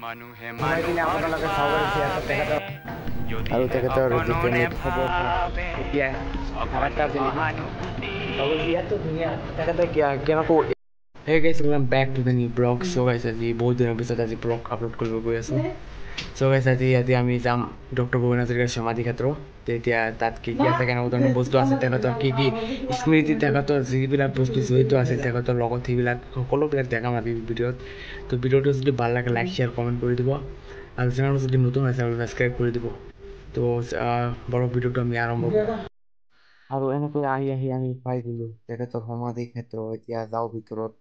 আপোনালোকে চাব পাৰিছে আৰু তেখেতৰ যিটো নেট খবৰ এতিয়া ইয়াতো ধুনীয়া তেখেতে কেনেকৈ Hey guys, welcome back to the new vlog. So guys, আজি বহুত দিনৰ পিছত আজি vlog আপলোড কৰিব গৈ আছোঁ. So guys, আজি আমি যাম ডক্টৰ ভূপেন হাজৰিকাৰ সমাধি ক্ষেত্ৰ. তেতিয়া তাত কি কি আছে কেনেকুৱা ধৰণৰ বস্তু আছে তেখেতৰ কি কি স্মৃতি তেখেতৰ যিবিলাক বস্তু জড়িত আছে তেখেতৰ লগত সেইবিলাক সকলোবিলাক দেখাম আজি ভিডিঅ'ত. তো ভিডিঅ'টো যদি ভাল লাগে লাইক শ্বেয়াৰ কমেণ্ট কৰি দিব আৰু চেনেলটো যদি নতুন আছে ছাবস্ক্ৰাইব কৰি দিব. তো বড় ভিডিঅ'টো আমি আৰম্ভ কৰোঁ. আৰু এনেকৈ আহি আমি পাই দিলোঁ তেখেতৰ সমাধি ক্ষেত্ৰ. এতিয়া যাওঁ ভিতৰত.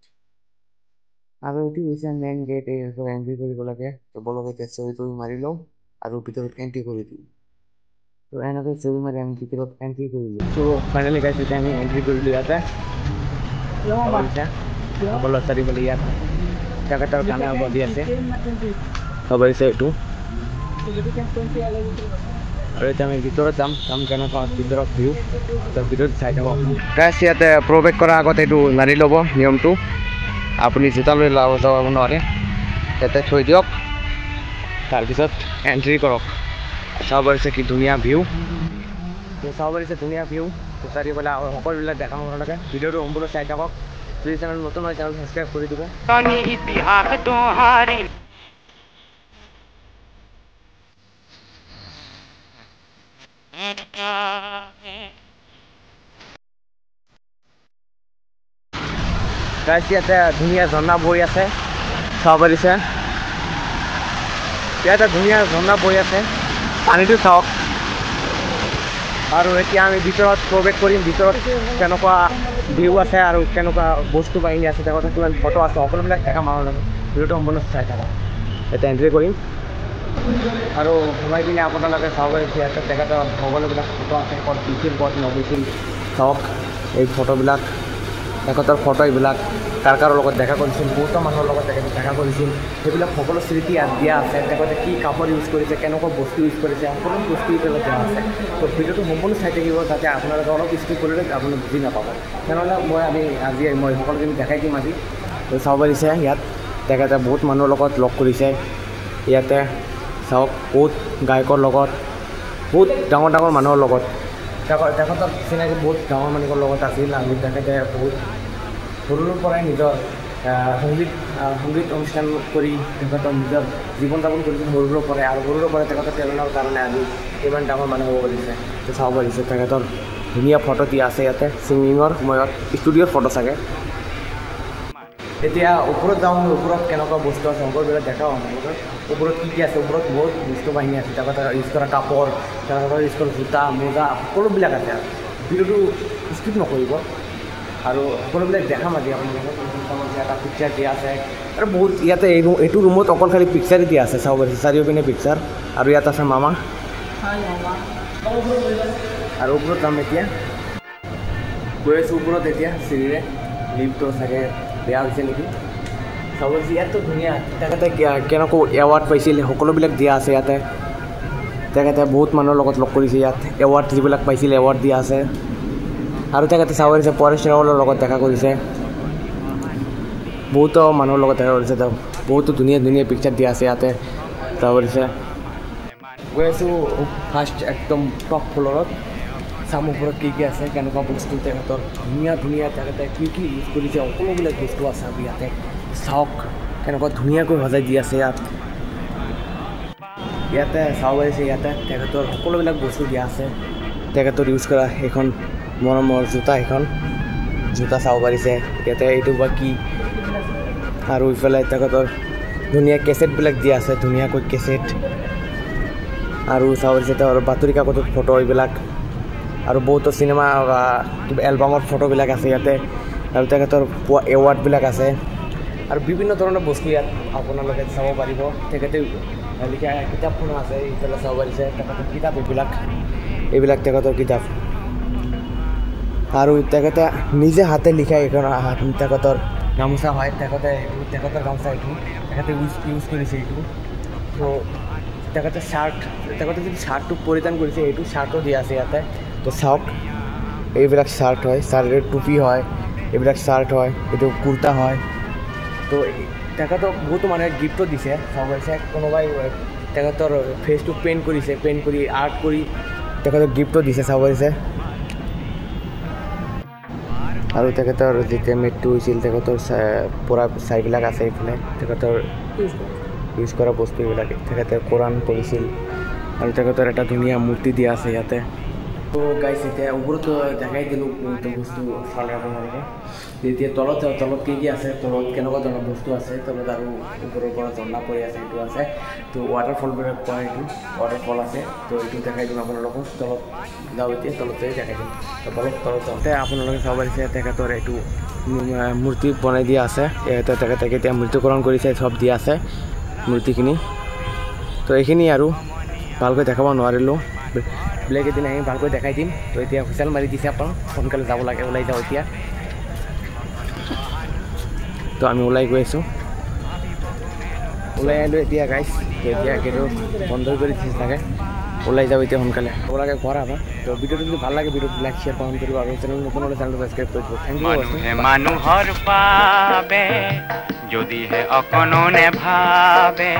আৰু এইটো হৈছে মেইন গেট এণ্ট্ৰি কৰিব লাগে তো বলক এতিয়া চুৰি মাৰি লওঁ আৰু ভিতৰত এণ্ট্ৰি কৰি দিওঁ তো এনেকৈ চুৰি মাৰি আমি ভিতৰত এণ্ট্ৰি কৰিলোঁ তো ফাইনেলি গাইছ এতিয়া আমি এণ্ট্ৰি কৰিলোঁ ইয়াতে সকলো চাৰিফালে ইয়াত তেখেতৰ গানে বহি আছে হ'ব হৈছে এইটো আৰু এতিয়া আমি ভিতৰত যাম কেনেকুৱা ভিতৰত ভিউ তাৰ ভিতৰত চাই যাব গাইছ ইয়াতে প্ৰৱেশ কৰাৰ আগত এইটো মানি ল'ব নিয়মটো আপুনি জোতা লৈ যাব নোৱাৰে ইয়াতে থৈ দিয়ক তাৰপিছত এণ্ট্ৰি কৰক চাব পাৰিছে কি ধুনীয়া ভিউ চাব পাৰিছে ধুনীয়া ভিউ চাৰিওফালে সকলোবিলাক দেখা পাব লাগে ভিডিঅ'টো সম্পূৰ্ণ চাই থাকক যদি চেনেল নতুন হয় চেনেল ছাবস্ক্ৰাইব কৰি দিব গাইছ ইয়াতে ধুনীয়া ঝৰ্ণা বৈ আছে চাব পাৰিছে ইয়াতে ধুনীয়া ঝৰ্ণা বৈ আছে পানীটো চাওক আৰু এতিয়া আমি ভিতৰত প্ৰৱেশ কৰিম ভিতৰত কেনেকুৱা ভিউ আছে আৰু কেনেকুৱা বস্তু বাহিনী আছে তেখেতৰ কিমান ফটো আছে সকলোবিলাক দেখা মানুহ লাগে ভিডিঅ'টো সম্পূৰ্ণ চাই থাকক এতিয়া এণ্ট্ৰি কৰিম আৰু সোমাই কিনে আপোনালোকে চাব পাৰিছে ইয়াতে তেখেতৰ সকলোবিলাক ফটো আছে ক'ত দিছিল ক'ত নগৈছিল চাওক এই ফটোবিলাক তেখেতৰ ফটো এইবিলাক কাৰ লগত দেখা কৰিছিল বহুতো মানুহৰ লগত তেখেতে দেখা কৰিছিল সেইবিলাক সকলো স্মৃতি ইয়াত দিয়া আছে তেখেতে কি কাপোৰ ইউজ কৰিছে কেনেকুৱা বস্তু ইউজ কৰিছে সকলো বস্তু এতিয়ালৈ দিয়া আছে তো ভিডিঅ'টো সম্পূৰ্ণ চাই থাকিব যাতে আপোনালোকে অলপ স্কিপ কৰিলে আপুনি বুজি নাপাব তেনেহ'লে মই সকলোখিনি দেখাই দিম আজি তো চাব পাৰিছে ইয়াত তেখেতে বহুত মানুহৰ লগত লগ কৰিছে ইয়াতে চাওক বহুত গায়কৰ লগত বহুত ডাঙৰ মানুহৰ লগত তেখেতৰ চিনাকি বহুত ডাঙৰ মানুহৰ লগত আছিল আৰু তেখেতে বহুত সৰুৰ পৰাই নিজৰ সংগীত অনুষ্ঠান কৰি তেখেতৰ নিজৰ জীৱন যাপন কৰিছিল সৰুৰ পৰাই আৰু সৰুৰ পৰাই তেখেতৰ টেলেণ্টৰ কাৰণে আজি ইমান ডাঙৰ মানুহ হ'ব পাৰিছে তো চাব পাৰিছে তেখেতৰ ধুনীয়া ফটো দিয়া আছে ইয়াতে ছিংগিঙৰ সময়ত ষ্টুডিঅ'ৰ ফটো চাগে এতিয়া ওপৰত যাওঁ ওপৰত কেনেকুৱা বস্তু আছে সকলোবিলাক দেখাওঁ আপোনালোকে ওপৰত কি আছে ওপৰত বহুত বস্তু বাহিনী আছে তেখেতৰ ইউজ কৰা কাপোৰ তেখেতৰ ইউজ কৰা জোতা মোজা সকলোবিলাক আছে আৰু ভিডিঅ'টো স্কিপ নকৰিব আৰু সকলোবিলাক দেখাম আজি আপোনালোকক এটা পিকচাৰ দিয়া আছে আৰু বহুত ইয়াতে এইটো ৰুমত অকল খালি পিকচাৰে দিয়া আছে চাব পাৰিছে চাৰিওপিনে পিকচাৰ আৰু ইয়াত আছে মামা আৰু ওপৰত যাম এতিয়া গৈ আছোঁ ওপৰত এতিয়া চিৰিৰে লিফ্টটো চাগে বেয়া হৈছে নেকি চাব পাৰিছে ইয়াততো ধুনীয়া তেখেতে কেনেকৈ এৱাৰ্ড পাইছিল সকলোবিলাক দিয়া আছে ইয়াতে তেখেতে বহুত মানুহৰ লগত লগ কৰিছে ইয়াত এৱাৰ্ড যিবিলাক পাইছিল এৱাৰ্ড দিয়া আছে আৰু তেখেতে চাব পাৰিছে পৰেশ ৰাৱলৰ লগত দেখা কৰিছে বহুতো মানুহৰ লগত দেখা কৰিছে তেওঁ বহুতো ধুনীয়া পিকচাৰ দিয়া আছে ইয়াতে চাব পাৰিছে গৈ আছোঁ ফাৰ্ষ্ট একদম টপ ফ্ল'ৰত চাম ওপৰত কি আছে কেনেকুৱা বস্তু তেখেতৰ ধুনীয়া তেখেতে কি ইউজ কৰিছে সকলোবিলাক বস্তু আছে আৰু ইয়াতে চাওক কেনেকুৱা ধুনীয়াকৈ সজাই দি আছে ইয়াতে চাব পাৰিছে ইয়াতে তেখেতৰ সকলোবিলাক বস্তু দিয়া আছে তেখেতৰ ইউজ কৰা সেইখন মৰমৰ জোতা চাব পাৰিছে ইয়াতে এইটো বা কি আৰু ইফালে তেখেতৰ ধুনীয়া কেছেটবিলাক দিয়া আছে ধুনীয়াকৈ কেছেট আৰু চাব পাৰিছে তেওঁৰ বাতৰি কাকতৰ ফটো এইবিলাক আৰু বহুতো চিনেমা কিবা এলবামৰ ফটোবিলাক আছে ইয়াতে আৰু তেখেতৰ পোৱা এৱাৰ্ডবিলাক আছে আৰু বিভিন্ন ধৰণৰ বস্তু ইয়াত আপোনালোকে চাব পাৰিব তেখেতে লিখা কিতাপখনো আছে ইফালে চাব পাৰিছে তেখেতৰ কিতাপ এইবিলাক তেখেতৰ কিতাপ আৰু তেখেতে নিজে হাতে লিখা এইখন তেখেতৰ গামোচা হয় তেখেতৰ গামোচা এইটো তেখেতে ইউজ কৰিছে এইটো তো তেখেতে যদি শ্বাৰ্টটো পৰিধান কৰিছে এইটো শ্বাৰ্টো দিয়া আছে ইয়াতে তো চাওক এইবিলাক শ্বাৰ্ট হয় টুপি হয় এইবিলাক শ্বাৰ্ট হয় এইটো কুৰ্তা হয় তো তেখেতক বহুতো মানুহে গিফ্টো দিছে চাব পাৰিছে কোনোবাই তেখেতৰ ফেচটো পেইণ্ট কৰিছে পেইণ্ট কৰি আৰ্ট কৰি তেখেতক গিফ্টো দিছে চাব পাৰিছে আৰু তেখেতৰ যেতিয়া মৃত্যু হৈছিল তেখেতৰ পৰা চাইবিলাক আছে এইফালে তেখেতৰ ইউজ কৰা বস্তু এইবিলাক তেখেতে কোৰাণ পঢ়িছিল আৰু তেখেতৰ এটা ধুনীয়া মূৰ্তি দিয়া আছে ইয়াতে তো গাইছ এতিয়া ওপৰতো দেখাই দিলোঁ বহুতো বস্তু চালে আপোনালোকে যেতিয়া তলত কি কি আছে তলত কেনেকুৱা ধৰণৰ বস্তু আছে তলত আৰু ওপৰৰ পৰা ঝৰ্ণা পৰি আছে এইটো আছে তো ৱাটাৰফলবিলাক পোৱা এইটো ৱাটাৰফল আছে তো এইটো দেখাই দিম আপোনালোকক তলত যাওঁ এতিয়া তলতে দেখাই দিম তলত যাওঁতে আপোনালোকে চাব পাৰিছে তেখেতৰ এইটো মূৰ্তি বনাই দিয়া আছে তেখেতে এতিয়া মৃত্যুকৰণ কৰিছে চব দিয়া আছে মূৰ্তিখিনি তো এইখিনি আৰু ভালকৈ দেখাব নোৱাৰিলোঁ বেলেগ এদিন আহি ভালকৈ দেখাই দিম তো এতিয়া হুইচেল মাৰি দিছে আপোনাক সোনকালে যাব লাগে ওলাই যাওঁ এতিয়া তো আমি ওলাই গৈ আছোঁ ওলাই আহিলোঁ এতিয়া গাইছ এতিয়া গেটটো বন্ধ কৰি দিছে চাগে ওলাই যাওঁ এতিয়া সোনকালে ওলাগে ঘৰ আমাৰ তো ভিডিঅ'টো যদি ভাল লাগে ভিডিঅ'টো লাইক শ্বেয়াৰ কমেণ্ট কৰিব আৰু চেনেল নতুন হ'লে চেনেলটো ছাবস্ক্ৰাইব কৰি দিব থেংক ইউ মানুহৰ পাবে যদিহে অকণো নেভাবে